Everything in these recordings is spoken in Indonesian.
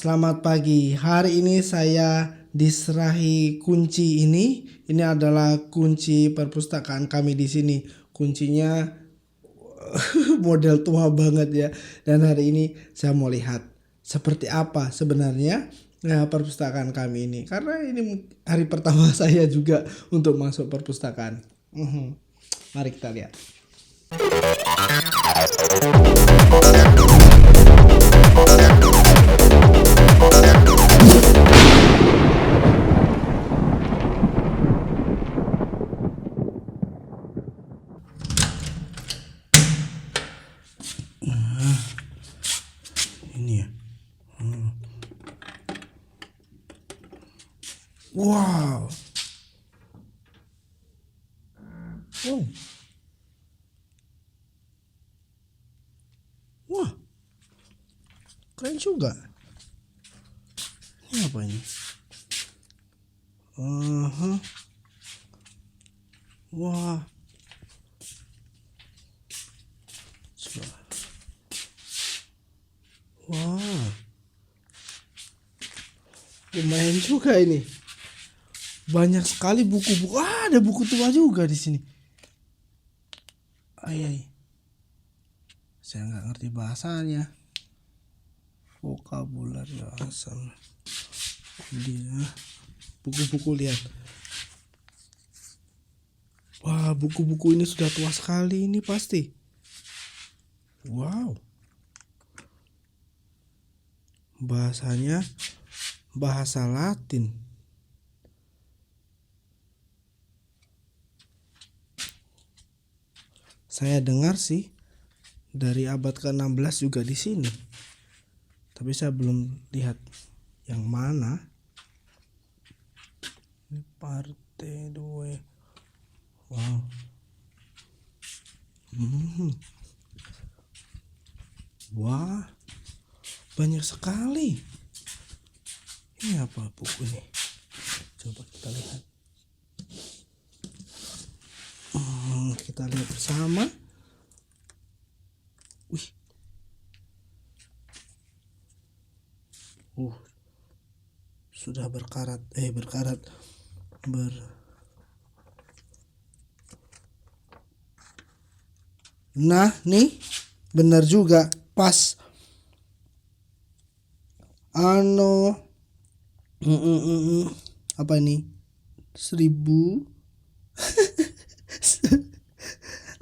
Selamat pagi. Hari ini saya diserahi kunci ini. Ini adalah kunci perpustakaan kami di sini. Kuncinya model tua banget ya. Dan hari ini saya mau lihat seperti apa sebenarnya perpustakaan kami ini. Karena ini hari pertama saya juga untuk masuk perpustakaan. Mari kita lihat. Ini ya. Wow. Oh. Wah. Keren juga. Ini apa ini? Wah. Wah. Lumayan juga ini. Banyak sekali buku-buku. Ada buku tua juga di sini. Ay. Saya nggak ngerti bahasanya. Vocabulary asal. Dia buku-buku, lihat. Wah, buku-buku ini sudah tua sekali ini pasti. Wow. Bahasanya bahasa Latin. Saya dengar sih dari abad ke-16 juga di sini. Tapi saya belum lihat yang mana. Ini parte 2. Wow. Wah, banyak sekali. Ini apa buku ini? Coba kita lihat. Kita lihat bersama. Wih. Sudah Nah, nih benar juga, pas. Apa ini? 1000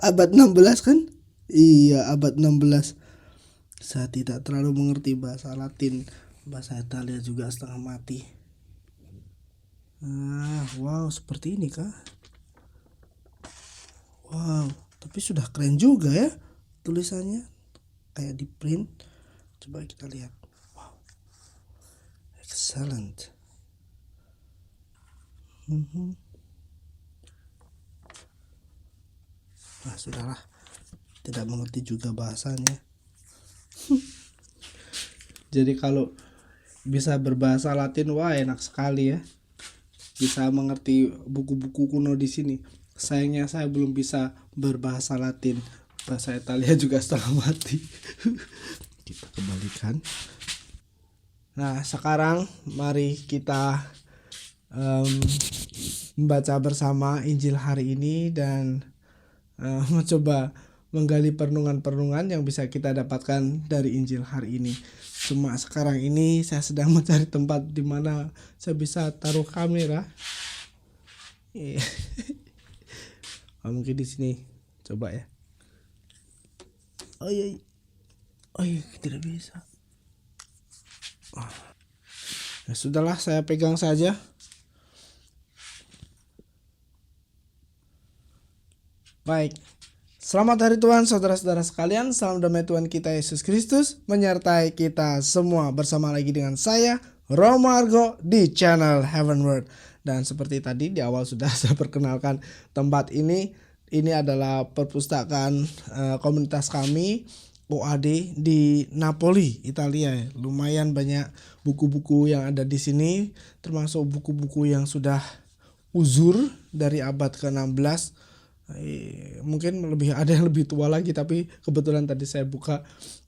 abad 16 kan? Iya, abad 16. Saya tidak terlalu mengerti bahasa Latin. Bahasa Italia juga setengah mati. Wow, seperti ini kah? Wow, tapi sudah keren juga ya tulisannya. Kayak di print. Coba kita lihat. Wow, excellent. Nah, sudahlah, tidak mengerti juga bahasanya. Jadi kalau bisa berbahasa Latin, wah enak sekali ya. Bisa mengerti buku-buku kuno di sini. Sayangnya saya belum bisa berbahasa Latin. Bahasa Italia juga setengah mati. Kita kembalikan. Nah, sekarang mari kita membaca bersama Injil hari ini dan mencoba menggali perenungan-perenungan yang bisa kita dapatkan dari Injil hari ini. Cuma sekarang ini saya sedang mencari tempat di mana saya bisa taruh kamera. Mungkin di sini. Coba ya. Oh iya, tidak bisa. Ya sudahlah, saya pegang saja. Baik. Selamat hari Tuhan saudara-saudara sekalian. Salam damai Tuhan kita Yesus Kristus menyertai kita semua. Bersama lagi dengan saya Romo Argo di channel Heavenward. Dan seperti tadi di awal sudah saya perkenalkan tempat ini. Ini adalah perpustakaan komunitas kami OAD di Napoli, Italia. Lumayan banyak buku-buku yang ada di sini, termasuk buku-buku yang sudah uzur dari abad ke-16. Mungkin ada yang lebih tua lagi, tapi kebetulan tadi saya buka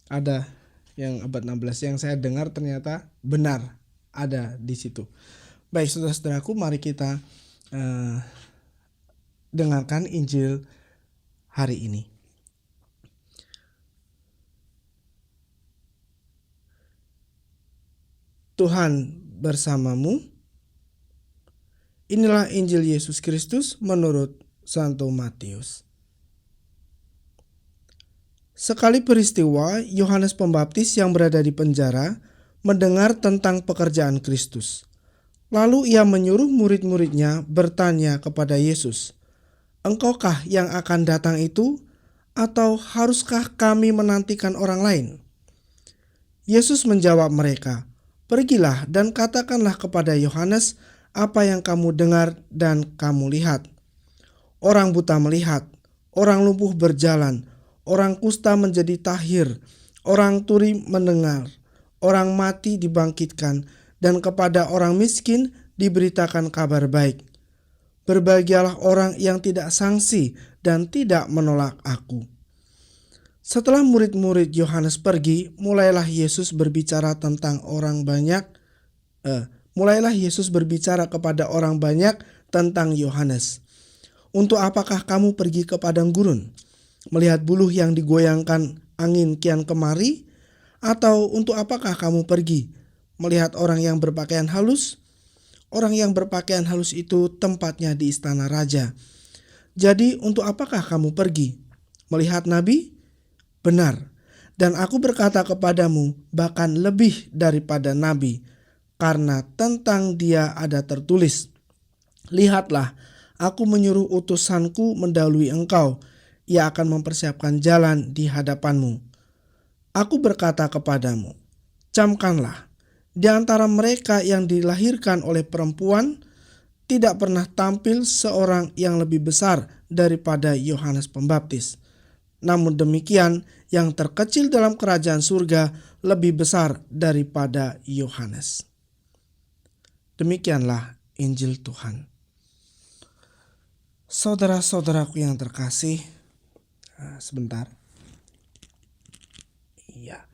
ada yang abad 16 yang saya dengar ternyata benar ada di situ. Baik saudara-saudaraku, mari kita dengarkan Injil hari ini. Tuhan bersamamu. Inilah Injil Yesus Kristus menurut Santo Matius. Sekali peristiwa, Yohanes Pembaptis yang berada di penjara mendengar tentang pekerjaan Kristus. Lalu ia menyuruh murid-muridnya bertanya kepada Yesus, "Engkaukah yang akan datang itu, atau haruskah kami menantikan orang lain?" Yesus menjawab mereka, "Pergilah dan katakanlah kepada Yohanes apa yang kamu dengar dan kamu lihat. Orang buta melihat, orang lumpuh berjalan, orang kusta menjadi tahir, orang tuli mendengar, orang mati dibangkitkan, dan kepada orang miskin diberitakan kabar baik. Berbahagialah orang yang tidak sangsi dan tidak menolak aku." Setelah murid-murid Yohanes pergi, mulailah Yesus berbicara kepada orang banyak tentang Yohanes. "Untuk apakah kamu pergi ke padang gurun, melihat buluh yang digoyangkan angin kian kemari? Atau untuk apakah kamu pergi, melihat orang yang berpakaian halus? Orang yang berpakaian halus itu tempatnya di istana raja. Jadi untuk apakah kamu pergi, melihat nabi? Benar, dan aku berkata kepadamu, bahkan lebih daripada nabi, karena tentang dia ada tertulis, 'Lihatlah, aku menyuruh utusanku mendahului engkau, ia akan mempersiapkan jalan di hadapanmu.' Aku berkata kepadamu, camkanlah, di antara mereka yang dilahirkan oleh perempuan, tidak pernah tampil seorang yang lebih besar daripada Yohanes Pembaptis. Namun demikian, yang terkecil dalam kerajaan surga lebih besar daripada Yohanes." Demikianlah Injil Tuhan. Saudara-saudaraku yang terkasih, sebentar. Iya.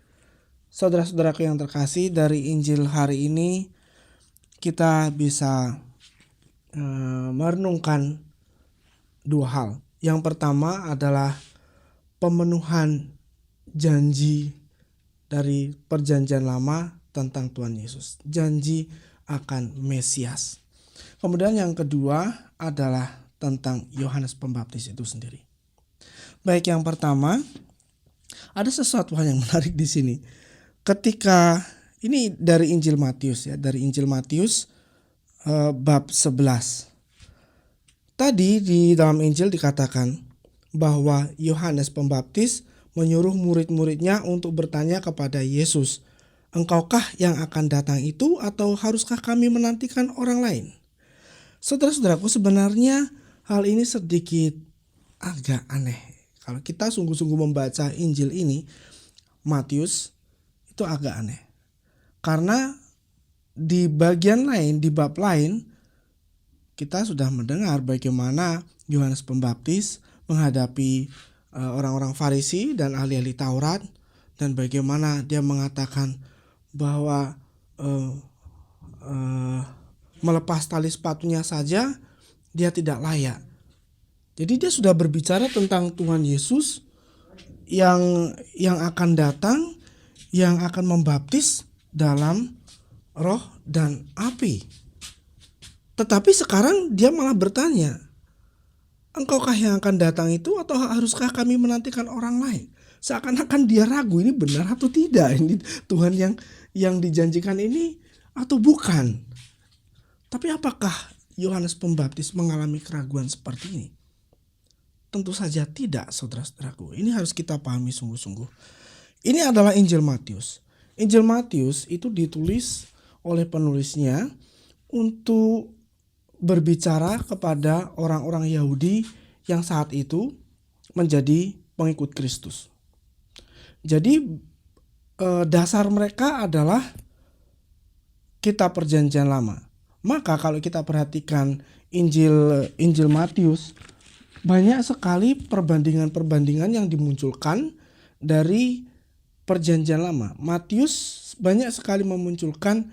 Saudara-saudaraku yang terkasih, dari Injil hari ini kita bisa merenungkan dua hal. Yang pertama adalah pemenuhan janji dari perjanjian lama tentang Tuhan Yesus. Janji akan Mesias. Kemudian yang kedua adalah tentang Yohanes Pembaptis itu sendiri. Baik, yang pertama, ada sesuatu hal yang menarik di sini. Ketika ini dari Injil Matius dari Injil Matius bab 11. Tadi di dalam Injil dikatakan bahwa Yohanes Pembaptis menyuruh murid-muridnya untuk bertanya kepada Yesus, "Engkaukah yang akan datang itu, atau haruskah kami menantikan orang lain?" Saudara-saudaraku, sebenarnya hal ini sedikit agak aneh. Kalau kita sungguh-sungguh membaca Injil ini, Matius, itu agak aneh. Karena di bagian lain, di bab lain, kita sudah mendengar bagaimana Yohanes Pembaptis menghadapi orang-orang Farisi dan ahli-ahli Taurat, dan bagaimana dia mengatakan bahwa melepas tali sepatunya saja dia tidak layak. Jadi dia sudah berbicara tentang Tuhan Yesus yang akan datang, yang akan membaptis dalam roh dan api. Tetapi sekarang dia malah bertanya, "Engkaukah yang akan datang itu, atau haruskah kami menantikan orang lain?" Seakan-akan dia ragu, ini benar atau tidak, ini Tuhan yang dijanjikan ini atau bukan. Tapi apakah Yohanes Pembaptis mengalami keraguan seperti ini? Tentu saja tidak, saudara-saudaraku. Ini harus kita pahami sungguh-sungguh. Ini adalah Injil Matius. Injil Matius itu ditulis oleh penulisnya untuk berbicara kepada orang-orang Yahudi yang saat itu menjadi pengikut Kristus. Jadi dasar mereka adalah kitab perjanjian lama. Maka kalau kita perhatikan Injil Matius, banyak sekali perbandingan-perbandingan yang dimunculkan dari Perjanjian Lama. Matius banyak sekali memunculkan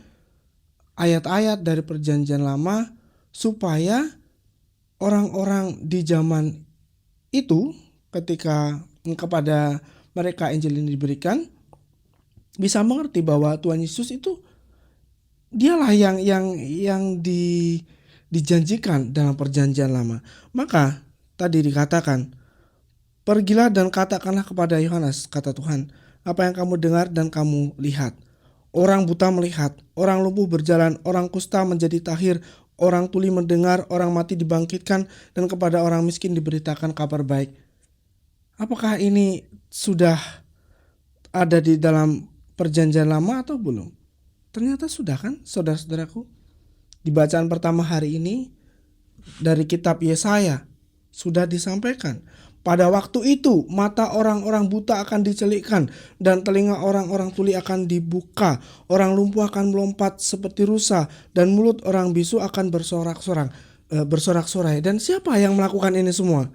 ayat-ayat dari Perjanjian Lama supaya orang-orang di zaman itu ketika kepada mereka Injil ini diberikan bisa mengerti bahwa Tuhan Yesus itu dialah yang dijanjikan dalam Perjanjian Lama. Maka tadi dikatakan, pergilah dan katakanlah kepada Yohanes, kata Tuhan, apa yang kamu dengar dan kamu lihat. Orang buta melihat, orang lumpuh berjalan, orang kusta menjadi tahir, orang tuli mendengar, orang mati dibangkitkan, dan kepada orang miskin diberitakan kabar baik. Apakah ini sudah ada di dalam Perjanjian Lama atau belum? Ternyata sudah kan, saudara-saudaraku. Di bacaan pertama hari ini dari kitab Yesaya sudah disampaikan. Pada waktu itu mata orang-orang buta akan dicelikkan dan telinga orang-orang tuli akan dibuka. Orang lumpuh akan melompat seperti rusa dan mulut orang bisu akan bersorak-sorai. Dan siapa yang melakukan ini semua?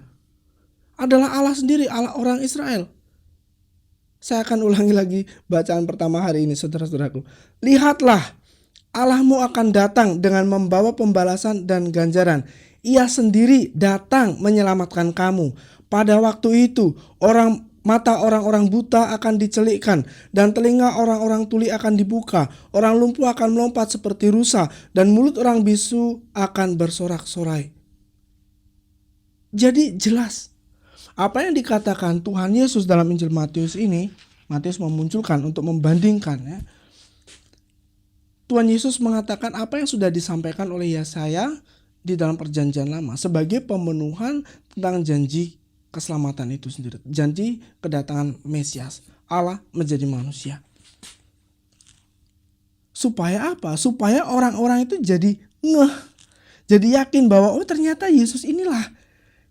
Adalah Allah sendiri, Allah orang Israel. Saya akan ulangi lagi bacaan pertama hari ini, saudara-saudaraku. Lihatlah, Allahmu akan datang dengan membawa pembalasan dan ganjaran. Ia sendiri datang menyelamatkan kamu. Pada waktu itu, mata orang-orang buta akan dicelikkan dan telinga orang-orang tuli akan dibuka. Orang lumpuh akan melompat seperti rusa dan mulut orang bisu akan bersorak-sorai. Jadi jelas apa yang dikatakan Tuhan Yesus dalam Injil Matius ini, Matius memunculkan untuk membandingkan ya. Tuhan Yesus mengatakan apa yang sudah disampaikan oleh Yesaya di dalam Perjanjian Lama sebagai pemenuhan tentang janji keselamatan itu sendiri. Janji kedatangan Mesias, Allah menjadi manusia. Supaya apa? Supaya orang-orang itu jadi ngeh, jadi yakin bahwa ternyata Yesus inilah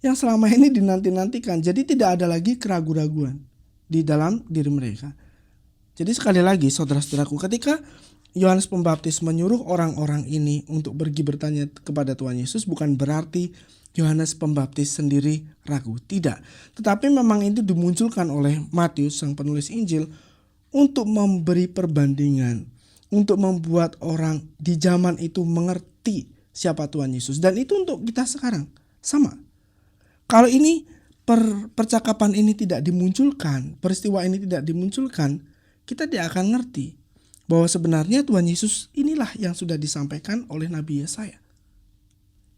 yang selama ini dinanti-nantikan. Jadi tidak ada lagi keraguan-raguan di dalam diri mereka. Jadi sekali lagi saudara-saudaraku, ketika Yohanes Pembaptis menyuruh orang-orang ini untuk pergi bertanya kepada Tuhan Yesus, bukan berarti Yohanes Pembaptis sendiri ragu. Tidak. Tetapi memang itu dimunculkan oleh Matius sang penulis Injil untuk memberi perbandingan, untuk membuat orang di zaman itu mengerti siapa Tuhan Yesus. Dan itu untuk kita sekarang sama. Kalau ini percakapan ini tidak dimunculkan, peristiwa ini tidak dimunculkan, kita tidak akan ngerti bahwa sebenarnya Tuhan Yesus inilah yang sudah disampaikan oleh Nabi Yesaya.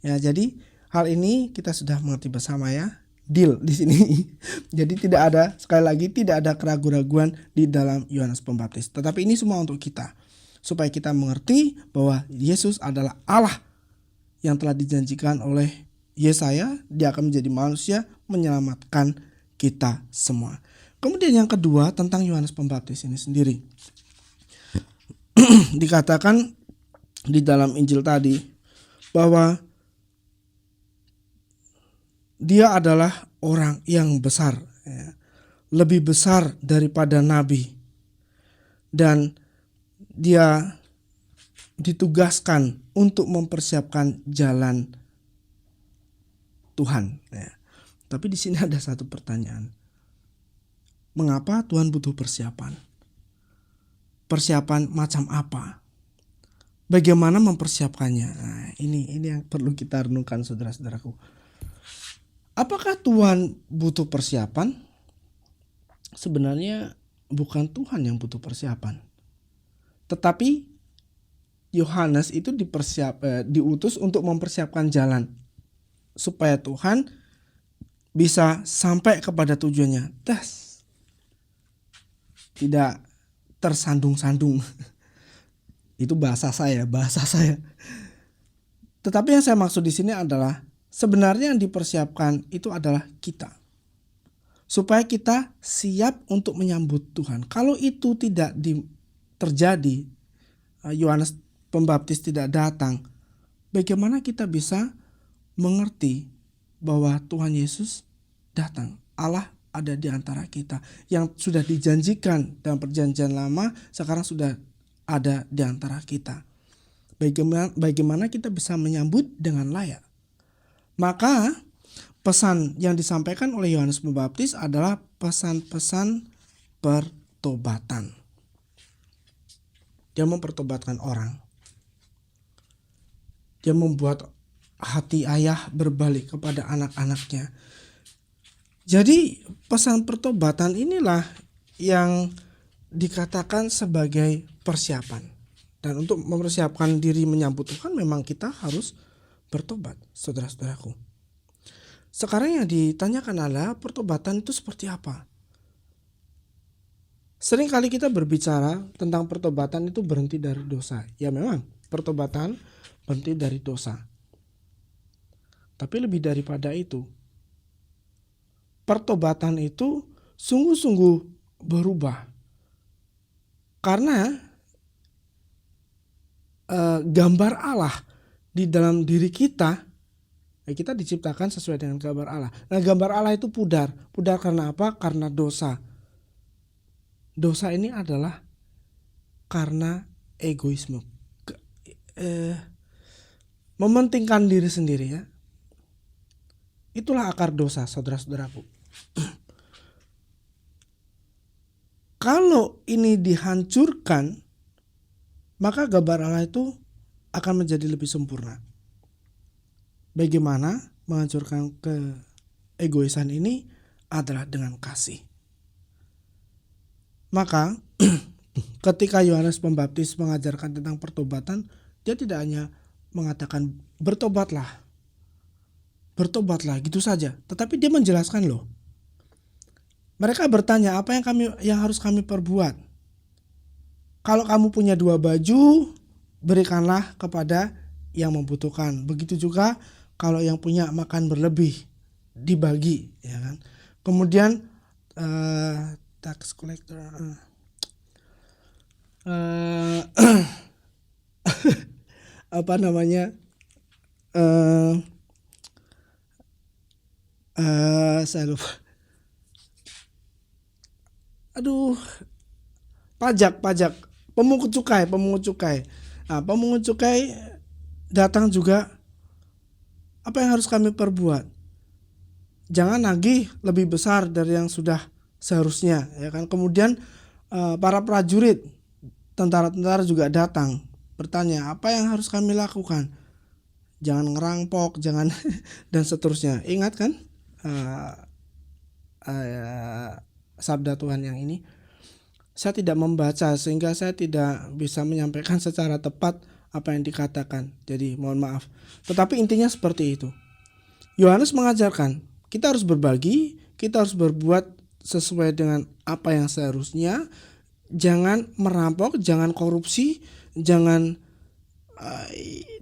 Ya, jadi hal ini kita sudah mengerti bersama ya. Deal di sini. Jadi sekali lagi tidak ada keraguan-raguan di dalam Yohanes Pembaptis. Tetapi ini semua untuk kita, supaya kita mengerti bahwa Yesus adalah Allah yang telah dijanjikan oleh Yesaya. Dia akan menjadi manusia menyelamatkan kita semua. Kemudian yang kedua tentang Yohanes Pembaptis ini sendiri. Dikatakan di dalam Injil tadi bahwa dia adalah orang yang besar, ya, lebih besar daripada nabi, dan dia ditugaskan untuk mempersiapkan jalan Tuhan. Ya. Tapi di sini ada satu pertanyaan, mengapa Tuhan butuh persiapan? Persiapan macam apa? Bagaimana mempersiapkannya? Nah, ini yang perlu kita renungkan, saudara-saudaraku. Apakah Tuhan butuh persiapan? Sebenarnya bukan Tuhan yang butuh persiapan. Tetapi Yohanes itu diutus untuk mempersiapkan jalan supaya Tuhan bisa sampai kepada tujuannya. Tidak tersandung-sandung. Itu bahasa saya. Tetapi yang saya maksud di sini adalah sebenarnya yang dipersiapkan itu adalah kita. Supaya kita siap untuk menyambut Tuhan. Kalau itu tidak terjadi, Yohanes Pembaptis tidak datang, bagaimana kita bisa mengerti bahwa Tuhan Yesus datang? Allah ada di antara kita. Yang sudah dijanjikan dalam Perjanjian Lama sekarang sudah ada di antara kita. Bagaimana kita bisa menyambut dengan layak? Maka pesan yang disampaikan oleh Yohanes Pembaptis adalah pesan-pesan pertobatan. Dia mempertobatkan orang. Dia membuat hati ayah berbalik kepada anak-anaknya. Jadi pesan pertobatan inilah yang dikatakan sebagai persiapan. Dan untuk mempersiapkan diri menyambut Tuhan memang kita harus bertobat, saudara-saudaraku. Sekarang yang ditanyakan adalah pertobatan itu seperti apa? Sering kali kita berbicara tentang pertobatan itu berhenti dari dosa. Ya memang pertobatan berhenti dari dosa. Tapi lebih daripada itu, pertobatan itu sungguh-sungguh berubah. Karena gambar Allah di dalam diri kita, kita diciptakan sesuai dengan gambar Allah. Nah, gambar Allah itu pudar. Pudar karena apa? Karena dosa. Dosa ini adalah karena egoisme. Mementingkan diri sendiri ya. Itulah akar dosa, saudara-saudaraku. Kalau ini dihancurkan, maka gambar Allah itu akan menjadi lebih sempurna. Bagaimana menghancurkan keegoisan ini adalah dengan kasih. Maka ketika Yohanes Pembaptis mengajarkan tentang pertobatan, dia tidak hanya mengatakan bertobatlah gitu saja, tetapi dia menjelaskan loh. Mereka bertanya, apa yang harus kami perbuat? Kalau kamu punya 2 baju, berikanlah kepada yang membutuhkan. Begitu juga kalau yang punya makan berlebih, dibagi, ya kan? Kemudian tax collector apa namanya? Saya lupa. Pajak, pemungut cukai. Nah, pemungut cukai datang juga. Apa yang harus kami perbuat? Jangan nagih lebih besar dari yang sudah seharusnya, ya kan? Kemudian para prajurit, tentara-tentara juga datang bertanya, apa yang harus kami lakukan? Jangan ngerampok, jangan dan seterusnya. Ingat kan sabda Tuhan yang ini? Saya tidak membaca sehingga saya tidak bisa menyampaikan secara tepat apa yang dikatakan. Jadi mohon maaf. Tetapi intinya seperti itu. Yohanes mengajarkan kita harus berbagi, kita harus berbuat sesuai dengan apa yang seharusnya. Jangan merampok, jangan korupsi, jangan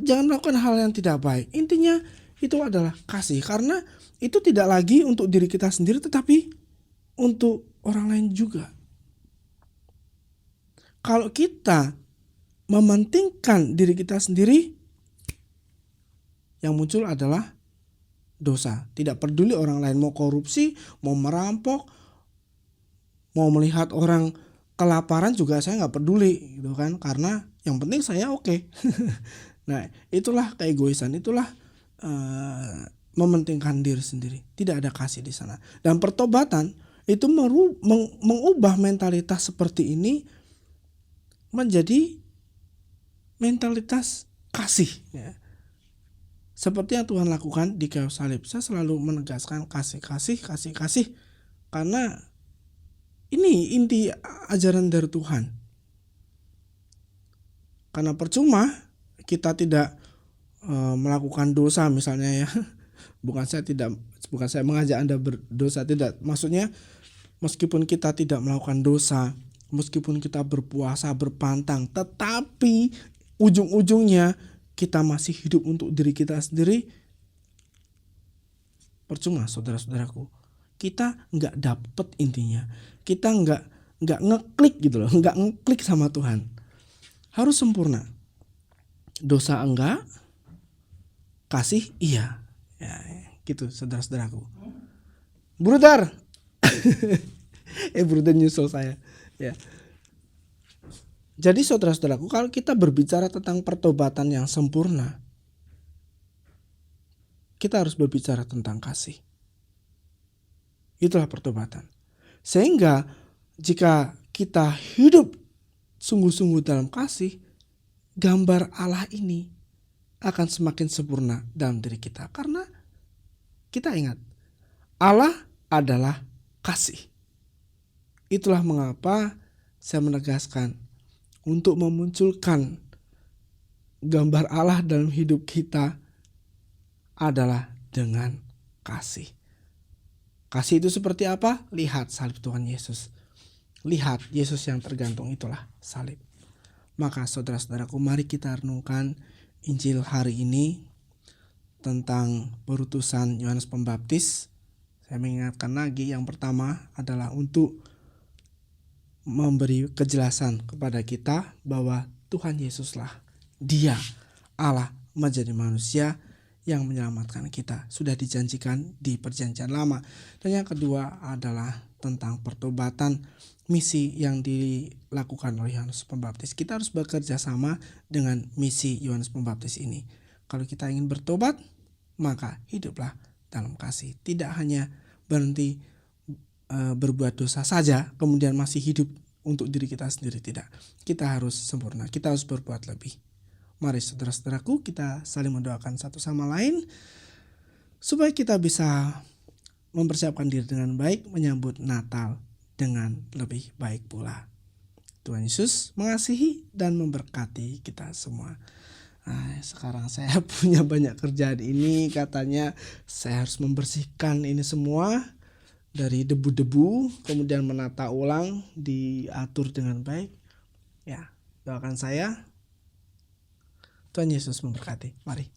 melakukan hal yang tidak baik. Intinya itu adalah kasih, karena itu tidak lagi untuk diri kita sendiri tetapi untuk orang lain juga. Kalau kita mementingkan diri kita sendiri, yang muncul adalah dosa. Tidak peduli orang lain mau korupsi, mau merampok, mau melihat orang kelaparan juga saya nggak peduli, gitu kan? Karena yang penting saya oke. Nah, itulah keegoisan, itulah mementingkan diri sendiri. Tidak ada kasih di sana. Dan pertobatan itu mengubah mentalitas seperti ini menjadi mentalitas kasih, ya. Seperti yang Tuhan lakukan di kayu salib. Saya selalu menegaskan kasih, karena ini inti ajaran dari Tuhan. Karena percuma kita tidak melakukan dosa misalnya, ya. Bukan saya mengajak Anda berdosa, tidak. Maksudnya meskipun kita tidak melakukan dosa, meskipun kita berpuasa, berpantang, tetapi ujung-ujungnya kita masih hidup untuk diri kita sendiri, percuma, saudara-saudaraku. Kita nggak dapet intinya. Kita nggak ngeklik gitu loh, nggak ngeklik sama Tuhan. Harus sempurna. Dosa enggak, kasih iya. Ya, gitu, saudara-saudaraku. Bruder. Bruder nyusul saya. Ya. Jadi saudara-saudaraku, kalau kita berbicara tentang pertobatan yang sempurna, kita harus berbicara tentang kasih. Itulah pertobatan. Sehingga jika kita hidup sungguh-sungguh dalam kasih, gambar Allah ini akan semakin sempurna dalam diri kita. Karena kita ingat, Allah adalah kasih. Itulah mengapa saya menegaskan untuk memunculkan gambar Allah dalam hidup kita adalah dengan kasih. Kasih itu seperti apa? Lihat salib Tuhan Yesus. Lihat Yesus yang tergantung, itulah salib. Maka saudara-saudaraku, mari kita renungkan Injil hari ini tentang perutusan Yohanes Pembaptis. Saya mengingatkan lagi, yang pertama adalah untuk memberi kejelasan kepada kita bahwa Tuhan Yesuslah Dia Allah menjadi manusia yang menyelamatkan kita. Sudah dijanjikan di perjanjian lama. Dan yang kedua adalah tentang pertobatan, misi yang dilakukan oleh Yohanes Pembaptis. Kita harus bekerja sama dengan misi Yohanes Pembaptis ini. Kalau kita ingin bertobat, maka hiduplah dalam kasih. Tidak hanya berhenti berbuat dosa saja kemudian masih hidup untuk diri kita sendiri, tidak. Kita harus sempurna, kita harus berbuat lebih. Mari saudara-saudaraku, kita saling mendoakan satu sama lain supaya kita bisa mempersiapkan diri dengan baik menyambut Natal dengan lebih baik pula. Tuhan Yesus mengasihi dan memberkati kita semua. Sekarang saya punya banyak kerjaan ini, katanya saya harus membersihkan ini semua dari debu-debu, kemudian menata ulang, diatur dengan baik. Ya, doakan saya. Tuhan Yesus memberkati. Mari.